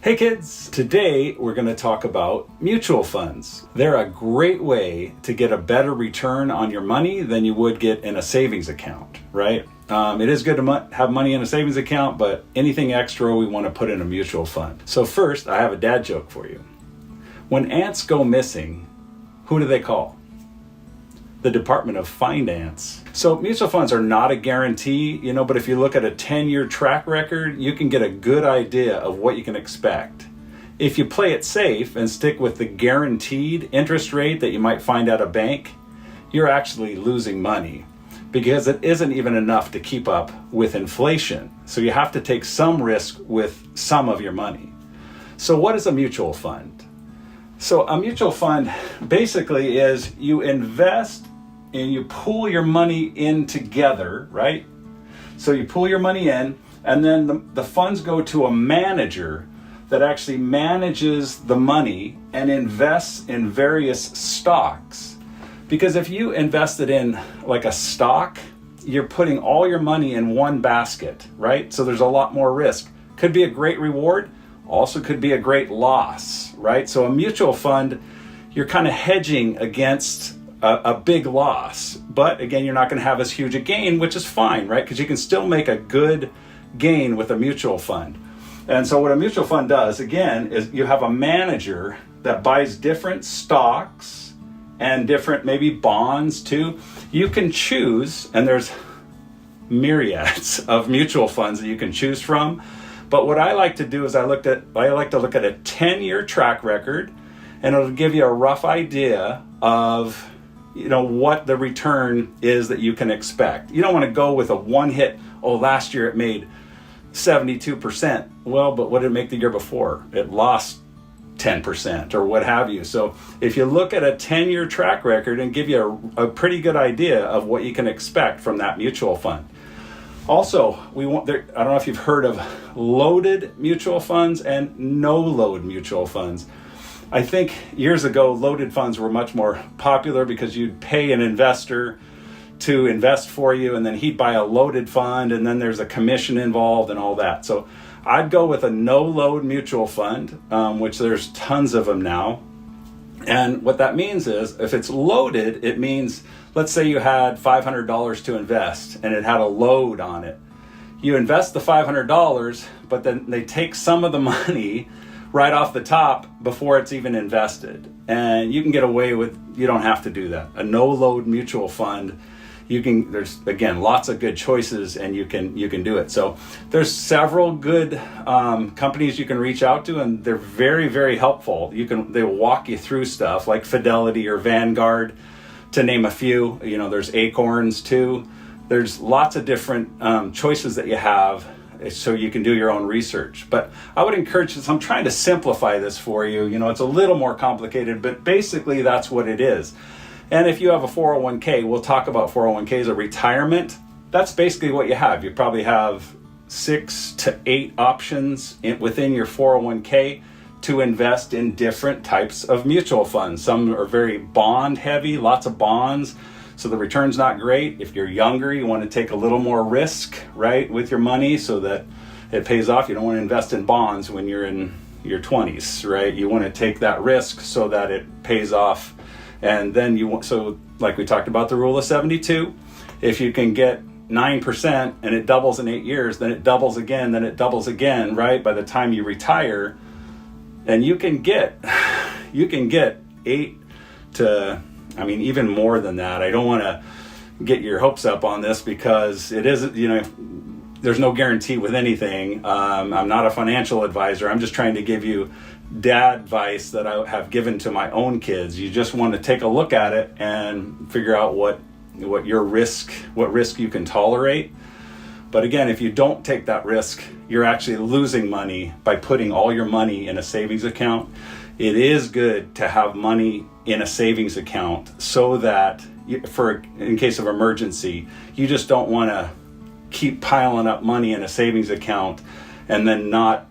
Hey kids! Today we're going to talk about mutual funds. They're a great way to get a better return on your money than you would get in a savings account, right? It is good to have money in a savings account, but anything extra we want to put in a mutual fund. So first, I have a dad joke for you. When ants go missing, who do they call? The Department of Finance. So mutual funds are not a guarantee, but if you look at a 10-year track record, you can get a good idea of what you can expect. If you play it safe and stick with the guaranteed interest rate that you might find at a bank, you're actually losing money because it isn't even enough to keep up with inflation. So you have to take some risk with some of your money. So what is a mutual fund? So a mutual fund basically is you invest and you pool your money in together, right? So you pool your money in, and then the funds go to a manager that actually manages the money and invests in various stocks. Because if you invested in like a stock, you're putting all your money in one basket, right? So there's a lot more risk. Could be a great reward, also could be a great loss, right? So a mutual fund, you're kind of hedging against a big loss, but again, you're not going to have as huge a gain, which is fine, right? Because you can still make a good gain with a mutual fund. And so what a mutual fund does, again, is you have a manager that buys different stocks and different maybe bonds too. You can choose, and there's myriads of mutual funds that you can choose from. But what I like to do is I like to look at a 10-year track record, and it'll give you a rough idea of what the return is that you can expect. You don't want to go with a one hit, last year it made 72%. Well, but what did it make the year before? It lost 10% or what have you. So if you look at a 10-year track record and give you a pretty good idea of what you can expect from that mutual fund. Also, I don't know if you've heard of loaded mutual funds and no load mutual funds. I think years ago, loaded funds were much more popular because you'd pay an investor to invest for you, and then he'd buy a loaded fund, and then there's a commission involved and all that. So I'd go with a no-load mutual fund, which there's tons of them now. And what that means is, if it's loaded, it means, let's say you had $500 to invest, and it had a load on it. You invest the $500, but then they take some of the money right off the top before it's even invested. And you can get away with, you don't have to do that. A no-load mutual fund, there's again lots of good choices, and you can do it. So there's several good companies you can reach out to, and they're very, very helpful. They will walk you through stuff like Fidelity or Vanguard, to name a few. There's Acorns too. There's lots of different choices that you have, so you can do your own research. But I would encourage this. I'm trying to simplify this for you. It's a little more complicated, but basically that's what it is. And if you have a 401k, we'll talk about 401ks, a retirement. That's basically what you have. You probably have 6 to 8 options within your 401k to invest in different types of mutual funds. Some are very bond heavy, lots of bonds, so the return's not great. If you're younger, you want to take a little more risk, right, with your money so that it pays off. You don't want to invest in bonds when you're in your 20s, right? You want to take that risk so that it pays off. And then so like we talked about the rule of 72, if you can get 9% and it doubles in 8 years, then it doubles again, then it doubles again, right? By the time you retire, and you can get 8 to, even more than that. I don't want to get your hopes up on this because it isn't, there's no guarantee with anything. I'm not a financial advisor. I'm just trying to give you dad advice that I have given to my own kids. You just want to take a look at it and figure out what risk you can tolerate. But again, if you don't take that risk, you're actually losing money by putting all your money in a savings account. It is good to have money in a savings account so that in case of emergency, you just don't want to keep piling up money in a savings account and then not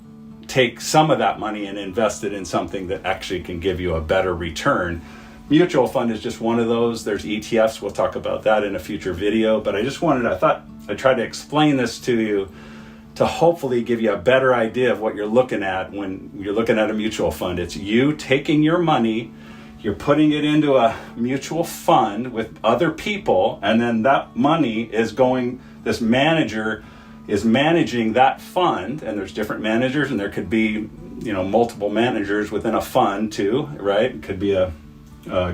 take some of that money and invest it in something that actually can give you a better return. Mutual fund is just one of those. There's ETFs. We'll talk about that in a future video. But I thought I'd try to explain this to you to hopefully give you a better idea of what you're looking at when you're looking at a mutual fund. It's you taking your money, you're putting it into a mutual fund with other people, and then that money is going, this manager is managing that fund, and there's different managers, and there could be, multiple managers within a fund too, right? It could be a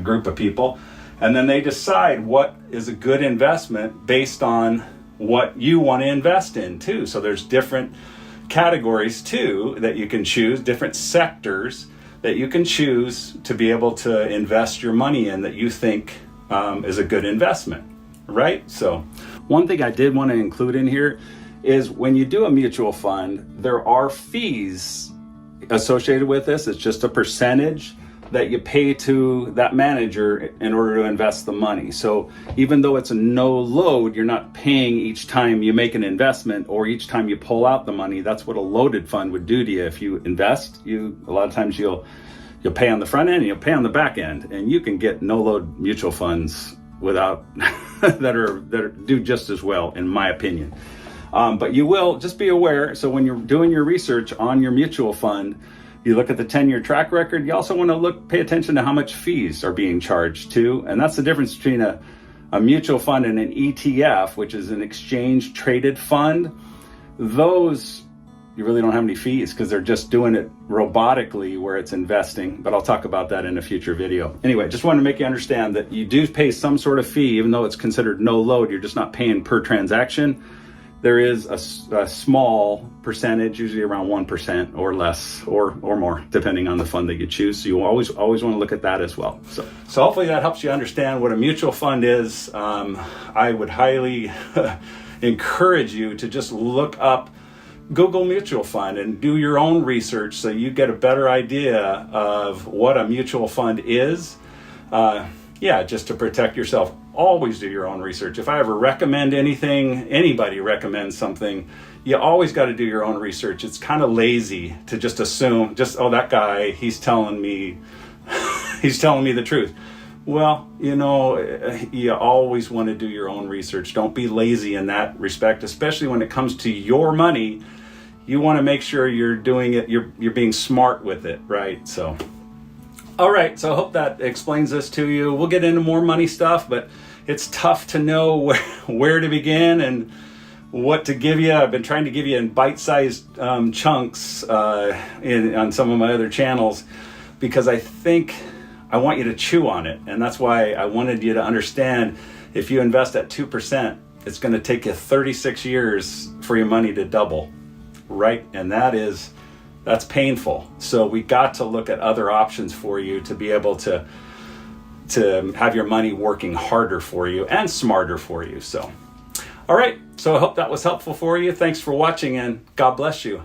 group of people. And then they decide what is a good investment based on what you want to invest in too. So there's different categories too that you can choose, different sectors that you can choose to be able to invest your money in that you think is a good investment, right? So one thing I did want to include in here is when you do a mutual fund, there are fees associated with this. It's just a percentage that you pay to that manager in order to invest the money. So even though it's a no load, you're not paying each time you make an investment or each time you pull out the money. That's what a loaded fund would do to you. If you invest, a lot of times you'll pay on the front end and you'll pay on the back end, and you can get no load mutual funds without that do just as well, in my opinion. But you will just be aware. So when you're doing your research on your mutual fund, you look at the 10-year track record. You also want to pay attention to how much fees are being charged too. And that's the difference between a mutual fund and an ETF, which is an exchange traded fund. Those, you really don't have any fees because they're just doing it robotically where it's investing. But I'll talk about that in a future video. Anyway, just wanted to make you understand that you do pay some sort of fee, even though it's considered no load. You're just not paying per transaction. There is a small percentage, usually around 1% or less or more, depending on the fund that you choose. So you always want to look at that as well. So hopefully that helps you understand what a mutual fund is. I would highly encourage you to just look up Google mutual fund and do your own research so you get a better idea of what a mutual fund is. Just to protect yourself. Always do your own research. If I ever recommend anything, anybody recommends something, you always got to do your own research. It's kind of lazy to just assume, that guy, he's telling me the truth. Well, you always want to do your own research. Don't be lazy in that respect, especially when it comes to your money. You want to make sure you're doing it, you're being smart with it, right? So all right, so I hope that explains this to you. We'll get into more money stuff, but it's tough to know where to begin and what to give you. I've been trying to give you in bite-sized chunks on some of my other channels because I think I want you to chew on it. And that's why I wanted you to understand if you invest at 2%, it's going to take you 36 years for your money to double, right? And that's painful. So we got to look at other options for you to be able to have your money working harder for you and smarter for you. So, all right. So I hope that was helpful for you. Thanks for watching and God bless you.